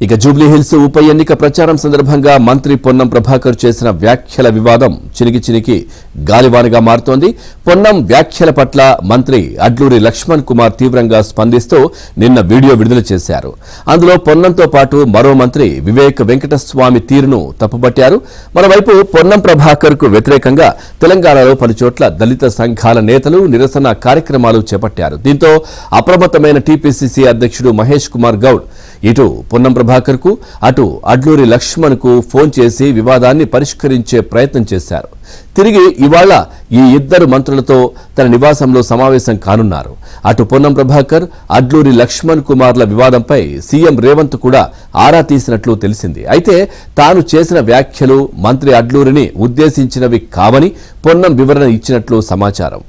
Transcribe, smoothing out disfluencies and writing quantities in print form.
ఇక జూబ్లీహిల్స్ ఉప ఎన్నిక ప్రచారం సందర్భంగా మంత్రి పొన్నం ప్రభాకర్ చేసిన వ్యాఖ్యల వివాదం చినికి గాలివానగా మారుతోంది. పొన్నం వ్యాఖ్యల పట్ల మంత్రి అడ్లూరి లక్ష్మణ్ కుమార్ తీవ్రంగా స్పందిస్తూ నిన్న వీడియో విడుదల చేశారు. అందులో పొన్నంతో పాటు మరో మంత్రి వివేక్ వెంకటస్వామి తీరును తప్పుపట్టారు. మరోవైపు పొన్నం ప్రభాకర్ కు వ్యతిరేకంగా తెలంగాణలో పలుచోట్ల దళిత సంఘాల నేతలు నిరసన కార్యక్రమాలు చేపట్టారు. దీంతో అప్రమత్తమైన టీపీసీసీ అధ్యక్షుడు మహేష్ కుమార్ గౌడ్ ఇటు పొన్నం ప్రభాకర్ కు అటు అడ్లూరి లక్ష్మణ్ కు ఫోన్ చేసి వివాదాన్ని పరిష్కరించే ప్రయత్నం చేశారు. తిరిగి ఇవాళ ఈ ఇద్దరు మంత్రులతో తన నివాసంలో సమావేశం కానున్నారు. అటు పొన్నం ప్రభాకర్ అడ్లూరి లక్ష్మణ్ కుమార్ల వివాదంపై సీఎం రేవంత్ కూడా ఆరా తీసినట్లు తెలిసింది. అయితే తాను చేసిన వ్యాఖ్యలు మంత్రి అడ్లూరిని ఉద్దేశించినవి కావని పొన్నం వివరణ ఇచ్చినట్లు సమాచారం.